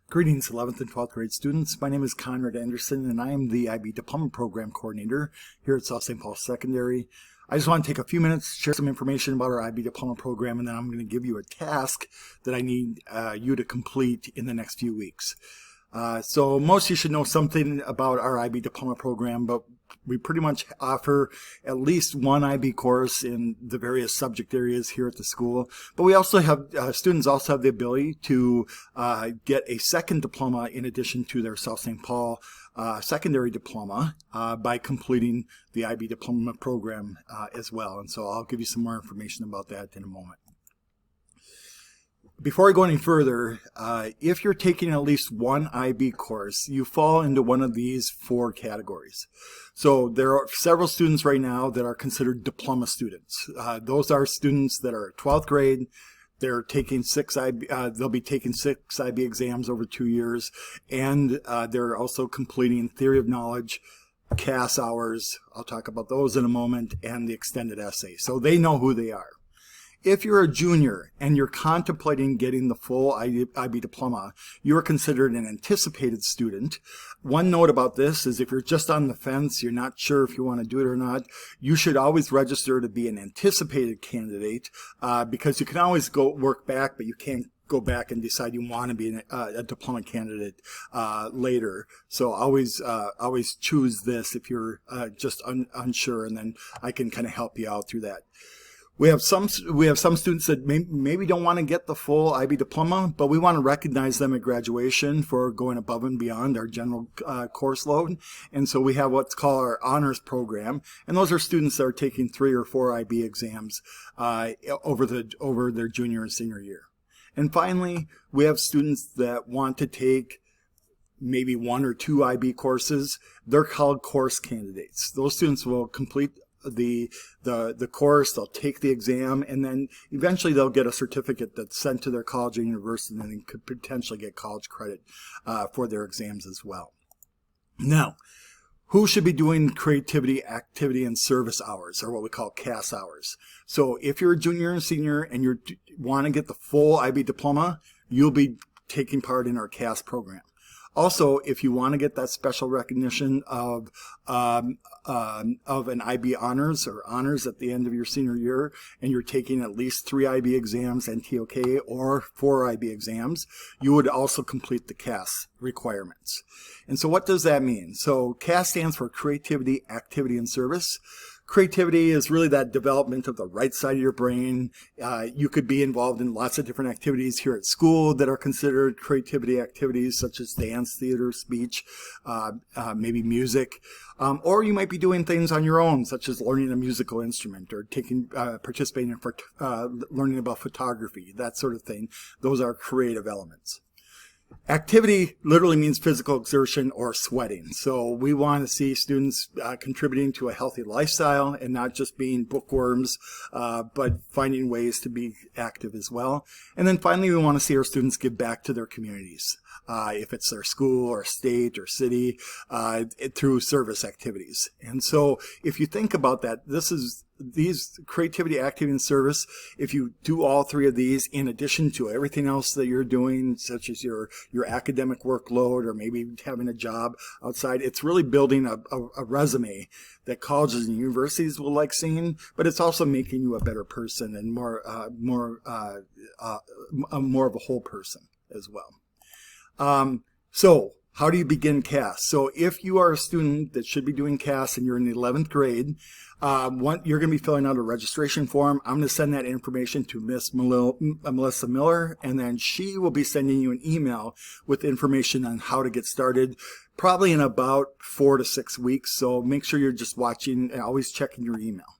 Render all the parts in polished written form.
Greetings, 11th and 12th grade students. My name is Conrad Anderson, and I am the IB Diploma Program Coordinator here at South St. Paul Secondary. I just want to take a few minutes to share some information about our IB Diploma Program, and then I'm going to give you a task that I need you to complete in the next few weeks. So most of you should know something about our IB Diploma Program, but we pretty much offer at least one IB course in the various subject areas here at the school. But we also have, students also have the ability to get a second diploma in addition to their South St. Paul secondary diploma by completing the IB Diploma Program as well. And so I'll give you some more information about that in a moment. Before I go any further, if you're taking at least one IB course, you fall into one of these four categories. So there are several students right now that are considered diploma students. Those are students that are 12th grade. They're taking they'll be taking 6 IB exams over 2 years, and they're also completing theory of knowledge, CAS hours. I'll talk about those in a moment, and the extended essay. So they know who they are. If you're a junior and you're contemplating getting the full IB diploma, you're considered an anticipated student. One note about this is if you're just on the fence, you're not sure if you want to do it or not, you should always register to be an anticipated candidate because you can always go work back, but you can't go back and decide you want to be a diploma candidate later. So always choose this if you're just unsure, and then I can kind of help you out through that. We have some students that maybe don't want to get the full IB diploma, but we want to recognize them at graduation for going above and beyond our general course load. And so we have what's called our honors program, and those are students that are taking 3 or 4 IB exams over their junior and senior year. And finally, we have students that want to take maybe 1 or 2 IB courses. They're called course candidates. Those students will complete the course, they'll take the exam, and then eventually they'll get a certificate that's sent to their college or university, and then could potentially get college credit for their exams as well. Now, who should be doing creativity, activity, and service hours, or what we call CAS hours? So if you're a junior and senior and you want to get the full IB diploma, you'll be taking part in our CAS program. Also, if you want to get that special recognition of an IB honors or honors at the end of your senior year, and you're taking at least 3 IB exams, NTOK, or 4 IB exams, you would also complete the CAS requirements. And so what does that mean? So CAS stands for Creativity, Activity, and Service. Creativity is really that development of the right side of your brain. You could be involved in lots of different activities here at school that are considered creativity activities, such as dance, theater, speech, maybe music. Or you might be doing things on your own, such as learning a musical instrument or participating in learning about photography, that sort of thing. Those are creative elements. Activity literally means physical exertion or sweating. So we want to see students contributing to a healthy lifestyle and not just being bookworms, but finding ways to be active as well. And then finally, we want to see our students give back to their communities, if it's their school or state or city, through service activities. And so if you think about that, these creativity, activity, and service, if you do all 3 of these in addition to everything else that you're doing, such as your academic workload or maybe having a job outside, it's really building a resume that colleges and universities will like seeing, but it's also making you a better person and more of a whole person as well. So how do you begin CAS? So if you are a student that should be doing CAS and you're in the 11th grade, you're going to be filling out a registration form. I'm going to send that information to Miss Melissa Miller, and then she will be sending you an email with information on how to get started, probably in about 4 to 6 weeks. So make sure you're just watching and always checking your email.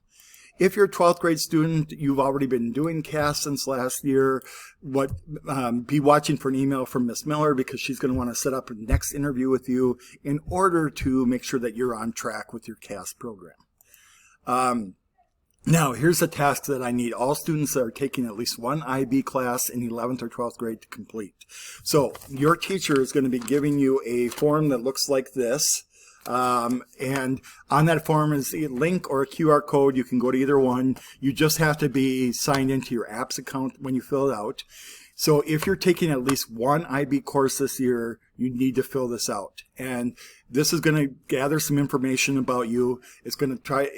If you're a 12th grade student, you've already been doing CAS since last year, be watching for an email from Miss Miller, because she's going to want to set up a next interview with you in order to make sure that you're on track with your CAS program. Now, here's a task that I need all students that are taking at least one IB class in 11th or 12th grade to complete. So your teacher is going to be giving you a form that looks like this. And on that form is a link or a QR code. You can go to either one. You just have to be signed into your apps account when you fill it out. So if you're taking at least one IB course this year, you need to fill this out. And this is going to gather some information about you. It's going to try,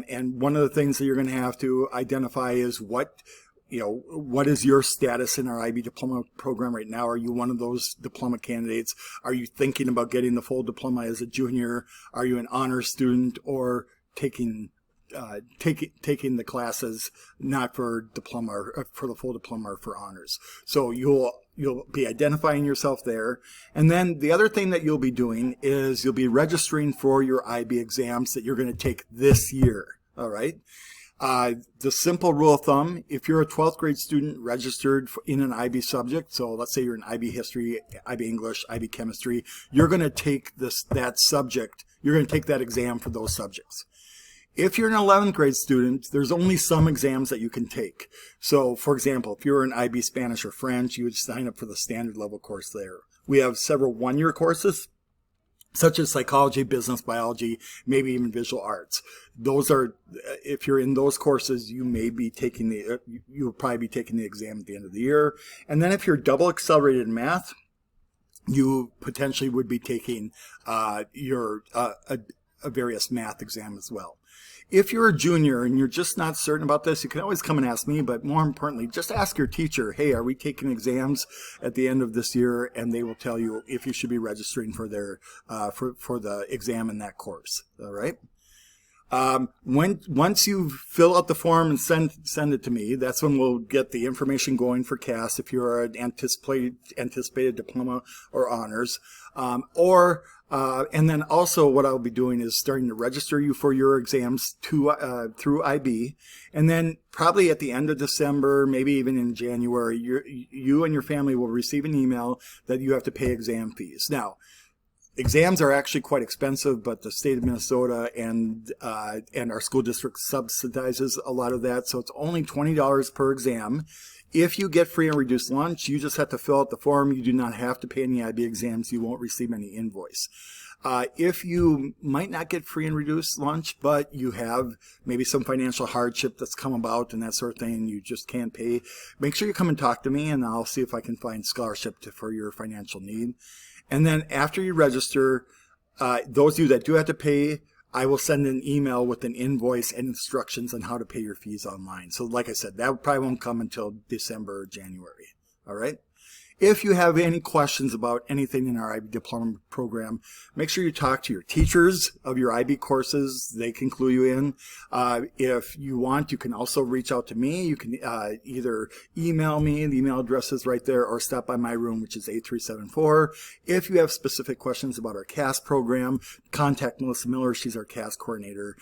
and one of the things that you're going to have to identify is what is your status in our IB diploma program right now? Are you one of those diploma candidates? Are you thinking about getting the full diploma as a junior? Are you an honors student, or taking the classes not for diploma or for the full diploma or for honors? So you'll be identifying yourself there. And then the other thing that you'll be doing is you'll be registering for your IB exams that you're going to take this year. All right. The simple rule of thumb, if you're a 12th grade student registered in an IB subject, so let's say you're in IB history, IB English, IB chemistry, you're going to take that subject, you're going to take that exam for those subjects. If you're an 11th grade student, there's only some exams that you can take. So, for example, if you're in IB Spanish or French, you would sign up for the standard level course there. We have several one-year courses, such as psychology, business, biology, maybe even visual arts. Those are, if you're in those courses, you'll probably be taking the exam at the end of the year. And then if you're double accelerated in math, you potentially would be taking your various math exam as well. If you're a junior and you're just not certain about this, you can always come and ask me, but more importantly, just ask your teacher, hey, are we taking exams at the end of this year? And they will tell you if you should be registering for their for the exam in that course. All right. Once you fill out the form and send it to me, that's when we'll get the information going for CAS if you're an anticipated diploma or honors, and then also what I'll be doing is starting to register you for your exams through IB, and then probably at the end of December, maybe even in January, you and your family will receive an email that you have to pay exam fees. Now, exams are actually quite expensive, but the state of Minnesota and our school district subsidizes a lot of that, so it's only $20 per exam. If you get free and reduced lunch, you just have to fill out the form. You do not have to pay any IB exams. You won't receive any invoice. If you might not get free and reduced lunch, but you have maybe some financial hardship that's come about and that sort of thing, and you just can't pay, make sure you come and talk to me, and I'll see if I can find scholarship for your financial need. And then after you register, those of you that do have to pay, I will send an email with an invoice and instructions on how to pay your fees online. So like I said, that probably won't come until December or January. All right. If you have any questions about anything in our IB diploma program, make sure you talk to your teachers of your IB courses. They can clue you in. If you want, you can also reach out to me. You can either email me, the email address is right there, or stop by my room, which is 8374. If you have specific questions about our CAS program, contact Melissa Miller. She's our CAS coordinator.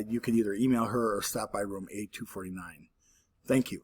You can either email her or stop by room 8249. Thank you.